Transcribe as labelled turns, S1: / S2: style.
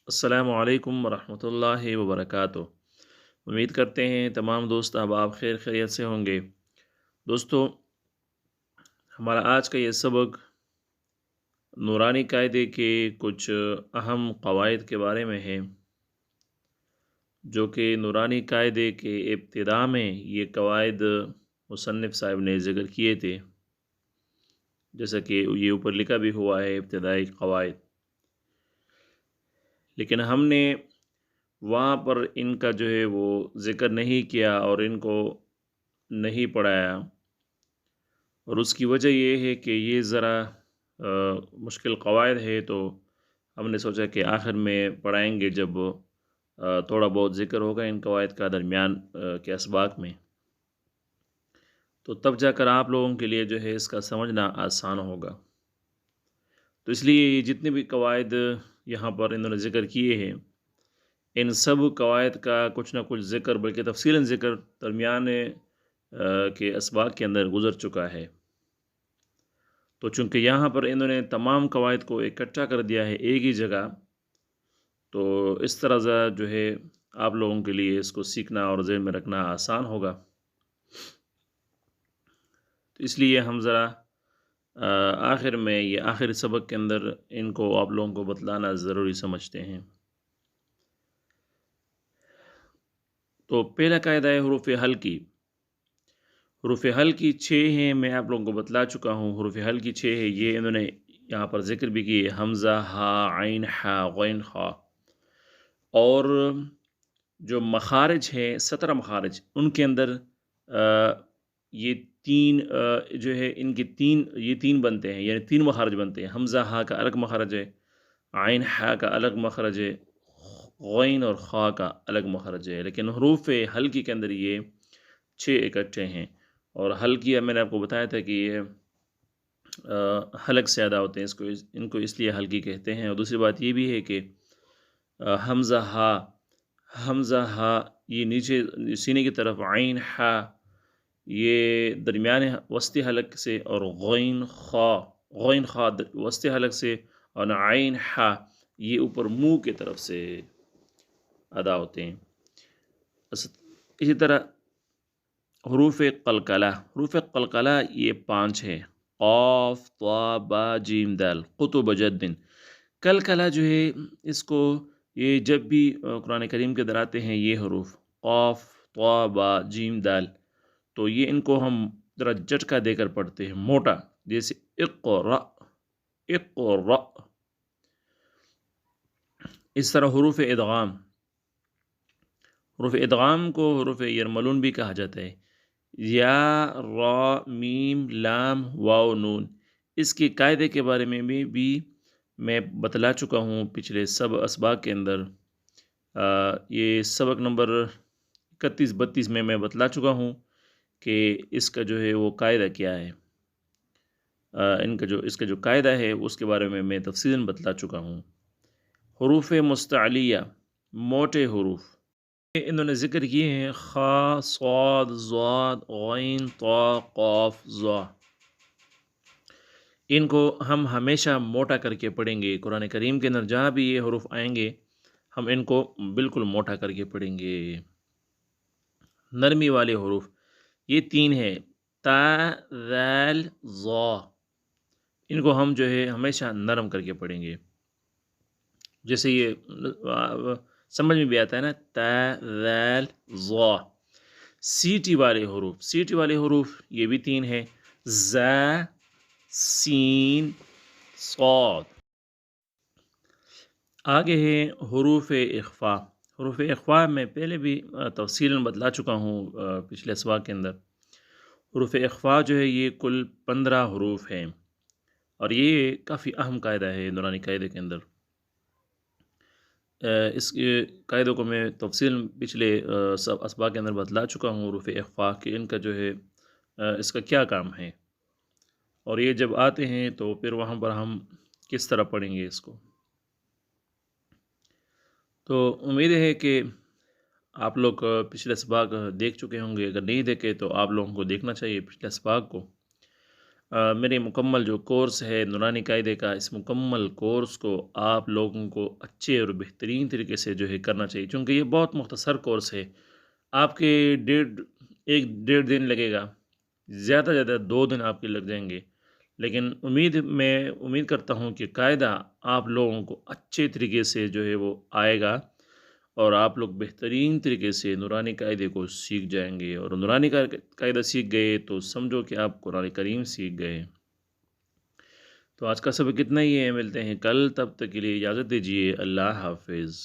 S1: السلام علیکم ورحمۃ اللہ وبرکاتہ۔ امید کرتے ہیں تمام دوست احباب خیر خیریت سے ہوں گے۔ دوستو، ہمارا آج کا یہ سبق نورانی قاعدے کے کچھ اہم قواعد کے بارے میں ہے، جو کہ نورانی قاعدے کے ابتدا میں یہ قواعد مصنف صاحب نے ذکر کیے تھے، جیسا کہ یہ اوپر لکھا بھی ہوا ہے ابتدائی قواعد، لیکن ہم نے وہاں پر ان کا جو ہے وہ ذکر نہیں کیا اور ان کو نہیں پڑھایا، اور اس کی وجہ یہ ہے کہ یہ ذرا مشکل قواعد ہے، تو ہم نے سوچا کہ آخر میں پڑھائیں گے جب تھوڑا بہت ذکر ہوگا ان قواعد کا درمیان کے اسباق میں، تو تب جا کر آپ لوگوں کے لیے جو ہے اس کا سمجھنا آسان ہوگا۔ تو اس لیے یہ جتنے بھی قواعد یہاں پر انہوں نے ذکر کیے ہیں، ان سب قواعد کا کچھ نہ کچھ ذکر بلکہ تفصیلاً ذکر درمیان کے اسباق کے اندر گزر چکا ہے۔ تو چونکہ یہاں پر انہوں نے تمام قواعد کو اکٹھا کر دیا ہے ایک ہی جگہ، تو اس طرح جو ہے آپ لوگوں کے لیے اس کو سیکھنا اور ذہن میں رکھنا آسان ہوگا۔ تو اس لیے ہم ذرا آخر میں یہ آخری سبق کے اندر ان کو آپ لوگوں کو بتلانا ضروری سمجھتے ہیں۔ تو پہلا قاعدہ ہے حروف حلقی۔ حروف حلقی 6 ہیں، میں آپ لوگوں کو بتلا چکا ہوں۔ حروف حلقی 6 ہے، یہ انہوں نے یہاں پر ذکر بھی کی ہے، حمزہ، ہا، عین، حا، غین، خا۔ اور جو مخارج ہیں 17 مخارج، ان کے اندر یہ تین جو ہے ان کی تین بنتے ہیں، یعنی 3 مخارج بنتے ہیں۔ حمزہ ہا کا الگ مخرج ہے، عین حا کا الگ مخرج ہے، غین اور خا کا الگ مخرج ہے، لیکن حروف حلقی کے اندر یہ 6 اکٹھے ہیں۔ اور حلقیہ میں نے آپ کو بتایا تھا کہ یہ حلق سے ادا ہوتے ہیں، ان کو اس لیے حلقی کہتے ہیں۔ اور دوسری بات یہ بھی ہے کہ حمزہ ہا یہ نیچے سینے کی طرف، عین حا یہ درمیان وسطی حلق سے، اور غین خا وسطی حلق سے، اور عین حا یہ اوپر منہ کی طرف سے ادا ہوتے ہیں۔ اسی طرح حروف قلقلہ یہ 5 ہے، قاف، طا، با، جیم، دال، قطب جد۔ قلقلہ جو ہے اس کو یہ جب بھی قرآن کریم کے در آتے ہیں یہ حروف قاف، طا، با، جیم، دال، تو یہ ان کو ہم ذرا جھٹکا دے کر پڑھتے ہیں موٹا، جیسے اقرأ۔ اس طرح حروف ادغام کو حروف یرملون بھی کہا جاتا ہے، یا، را، میم، لام، واو، نون۔ اس کے قاعدے کے بارے میں بھی میں بتلا چکا ہوں پچھلے سب اسباق کے اندر۔ یہ سبق نمبر 31-32 میں بتلا چکا ہوں کہ اس کا جو ہے وہ قاعدہ کیا ہے، اس کا جو قاعدہ ہے اس کے بارے میں تفصیلاً بتلا چکا ہوں۔ حروف مستعلیہ، موٹے حروف، انہوں نے ذکر کیے ہیں، خا، صاد، ضاد، غین، طا، قاف، ظا۔ ان کو ہم ہمیشہ موٹا کر کے پڑھیں گے۔ قرآن کریم کے اندر جہاں بھی یہ حروف آئیں گے ہم ان کو بالکل موٹا کر کے پڑھیں گے۔ نرمی والے حروف یہ 3 ہیں، تا، ذال، ظا، ان کو ہم جو ہے ہمیشہ نرم کر کے پڑھیں گے، جیسے یہ سمجھ میں بھی آتا ہے نا، تا، ذال، ظا۔ سیٹی والے حروف یہ بھی 3 ہیں، زا، سین، صاد۔ آگے ہے حروف اخفاء میں پہلے بھی تفصیلاً بتلا چکا ہوں پچھلے اسباق کے اندر۔ حروف اخفاء جو ہے یہ کل 15 حروف ہیں، اور یہ کافی اہم قاعدہ ہے نورانی قاعدے کے اندر۔ اس قاعدوں کو میں تفصیل پچھلے سب اسباق کے اندر بتلا چکا ہوں، حروف اخفاء کہ ان کا جو ہے اس کا کیا کام ہے، اور یہ جب آتے ہیں تو پھر وہاں پر ہم کس طرح پڑھیں گے اس کو۔ تو امید ہے کہ آپ لوگ پچھلے اسباق دیکھ چکے ہوں گے، اگر نہیں دیکھے تو آپ لوگوں کو دیکھنا چاہیے پچھلے اسباق کو۔ میرے مکمل جو کورس ہے نورانی قاعدے کا، اس مکمل کورس کو آپ لوگوں کو اچھے اور بہترین طریقے سے جو ہے کرنا چاہیے، چونکہ یہ بہت مختصر کورس ہے۔ آپ کے 1.5 دن لگے گا، زیادہ سے زیادہ 2 دن آپ کے لگ جائیں گے، لیکن میں امید کرتا ہوں کہ قاعدہ آپ لوگوں کو اچھے طریقے سے جو ہے وہ آئے گا، اور آپ لوگ بہترین طریقے سے نورانی قاعدے کو سیکھ جائیں گے، اور نورانی قاعدہ سیکھ گئے تو سمجھو کہ آپ قرآن کریم سیکھ گئے۔ تو آج کا سبق اتنا ہی ہے، ملتے ہیں کل، تب تک کے لیے اجازت دیجیے، اللہ حافظ۔